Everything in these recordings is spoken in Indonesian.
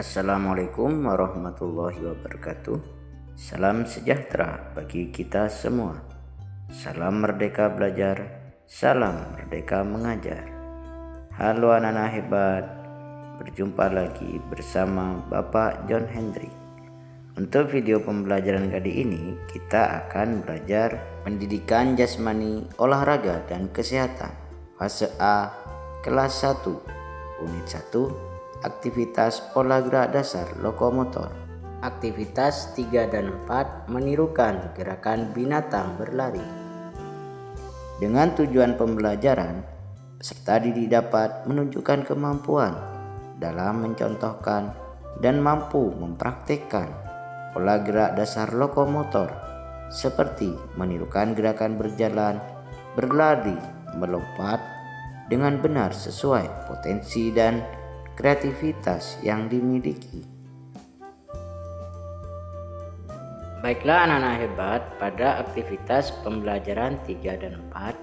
Assalamualaikum warahmatullahi wabarakatuh. Salam sejahtera bagi kita semua. Salam merdeka belajar, salam merdeka mengajar. Halo anak-anak hebat, berjumpa lagi bersama Bapak John Hendrik. Untuk video pembelajaran kali ini kita akan belajar pendidikan jasmani, olahraga dan kesehatan fase A kelas 1 unit 1 aktivitas pola gerak dasar lokomotor. Aktivitas 3 dan 4 menirukan gerakan binatang berlari. Dengan tujuan pembelajaran, peserta didik dapat menunjukkan kemampuan dalam mencontohkan dan mampu mempraktikkan pola gerak dasar lokomotor seperti menirukan gerakan berjalan, berlari, melompat dengan benar sesuai potensi dan kreativitas yang dimiliki. Baiklah anak-anak hebat, pada aktivitas pembelajaran 3 dan 4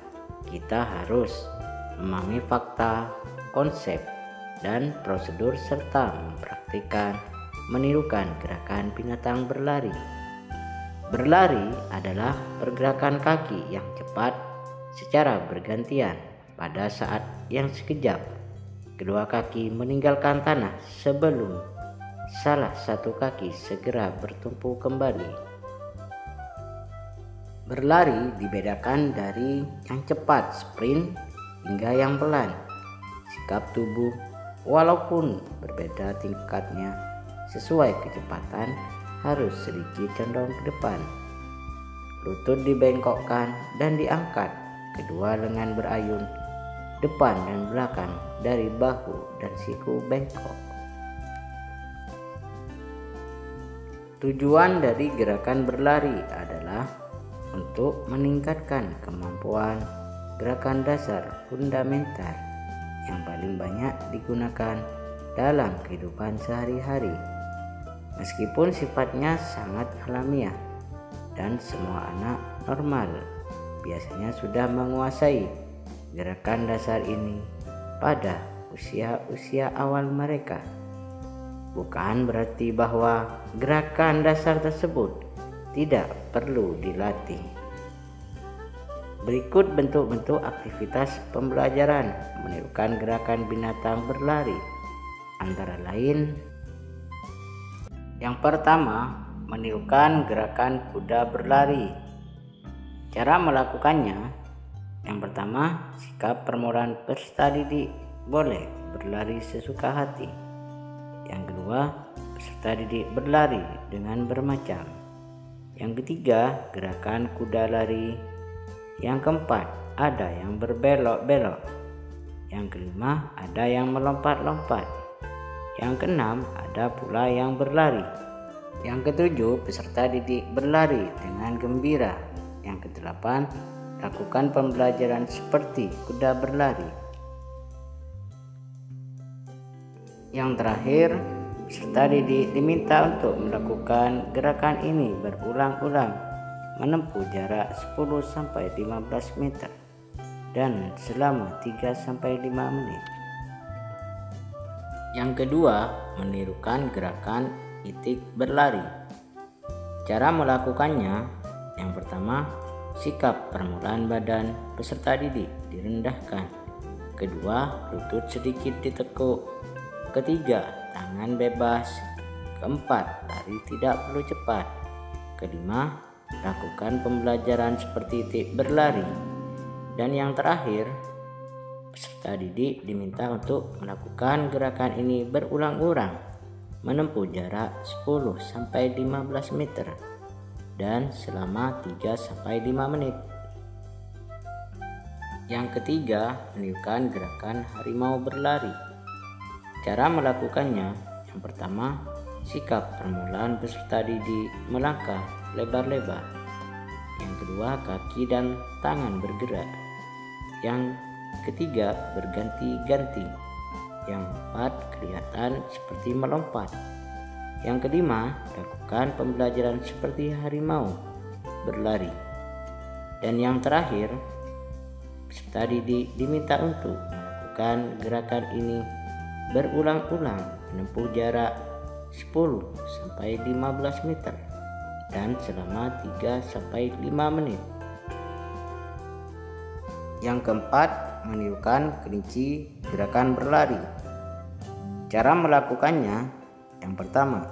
kita harus memahami fakta, konsep, dan prosedur serta mempraktikkan menirukan gerakan binatang berlari. Berlari adalah pergerakan kaki yang cepat secara bergantian pada saat yang sekejap. Kedua kaki meninggalkan tanah sebelum salah satu kaki segera bertumpu kembali. Berlari dibedakan dari yang cepat sprint hingga yang pelan. Sikap tubuh walaupun berbeda tingkatnya sesuai kecepatan harus sedikit condong ke depan. Lutut dibengkokkan dan diangkat, kedua lengan berayun depan dan belakang dari bahu dan siku bengkok. Tujuan dari gerakan berlari adalah untuk meningkatkan kemampuan gerakan dasar fundamental yang paling banyak digunakan dalam kehidupan sehari-hari. Meskipun sifatnya sangat alamiah dan semua anak normal biasanya sudah menguasai gerakan dasar ini pada usia awal mereka. Bukan berarti bahwa gerakan dasar tersebut tidak perlu dilatih. Berikut bentuk-bentuk aktivitas pembelajaran menirukan gerakan binatang berlari. Antara lain, yang pertama, menirukan gerakan kuda berlari. Cara melakukannya, yang pertama, sikap permulaan peserta didik boleh berlari sesuka hati. Yang kedua, peserta didik berlari dengan bermacam. Yang ketiga, gerakan kuda lari. Yang keempat, ada yang berbelok-belok. Yang kelima, ada yang melompat-lompat. Yang keenam, ada pula yang berlari. Yang ketujuh, peserta didik berlari dengan gembira. Yang kedelapan, lakukan pembelajaran seperti kuda berlari. Yang terakhir, peserta didik diminta untuk melakukan gerakan ini berulang-ulang, menempuh jarak 10-15 meter dan selama 3-5 menit. Yang kedua, menirukan gerakan itik berlari. Cara melakukannya, yang pertama, sikap permulaan badan peserta didik direndahkan. Kedua, lutut sedikit ditekuk. Ketiga, tangan bebas. Keempat, lari tidak perlu cepat. Kelima, lakukan pembelajaran seperti itik berlari. Dan yang terakhir, peserta didik diminta untuk melakukan gerakan ini berulang-ulang, menempuh jarak 10-15 meter dan selama 3-5 menit. Yang ketiga, menirukan gerakan harimau berlari. Cara melakukannya, yang pertama, sikap permulaan peserta didik melangkah lebar-lebar. Yang kedua, kaki dan tangan bergerak. Yang ketiga, berganti-ganti. Yang keempat, kelihatan seperti melompat. Yang kelima, lakukan pembelajaran seperti harimau berlari. Dan yang terakhir, peserta didik diminta untuk melakukan gerakan ini berulang-ulang, menempuh jarak 10-15 meter dan selama 3-5 menit. Yang keempat, menirukan kelinci gerakan berlari. Cara melakukannya, yang pertama,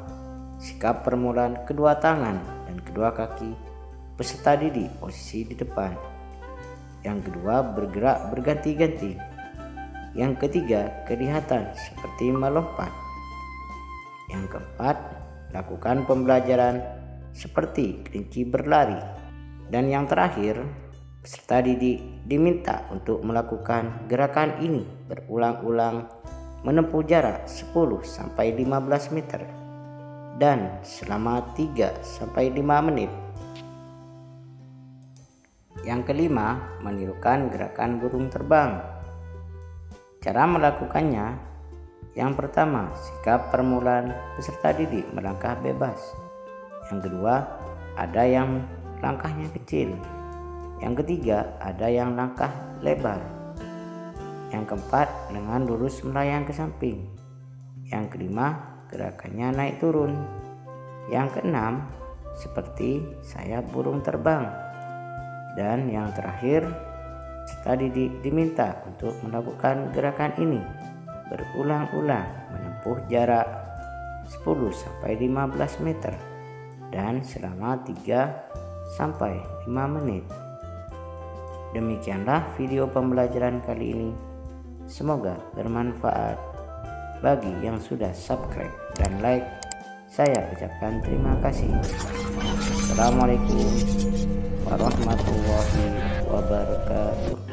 sikap permulaan kedua tangan dan kedua kaki peserta didik posisi di depan. Yang kedua, bergerak berganti-ganti. Yang ketiga, kelihatan seperti melompat. Yang keempat, lakukan pembelajaran seperti kelinci berlari. Dan yang terakhir, peserta didik diminta untuk melakukan gerakan ini berulang-ulang menempuh jarak 10-15 meter dan selama 3-5 menit. Yang kelima, menirukan gerakan burung terbang. Cara melakukannya, yang pertama, sikap permulaan peserta didik melangkah bebas. Yang kedua, ada yang langkahnya kecil. Yang ketiga, ada yang langkah lebar. Yang keempat, lengan lurus melayang ke samping. Yang kelima, gerakannya naik turun. Yang keenam, seperti sayap burung terbang. Dan yang terakhir, peserta didik diminta untuk melakukan gerakan ini berulang-ulang menempuh jarak 10-15 meter dan selama 3-5 menit. Demikianlah video pembelajaran kali ini. Semoga bermanfaat. Bagi yang sudah subscribe dan like, saya ucapkan terima kasih. Assalamualaikum warahmatullahi wabarakatuh.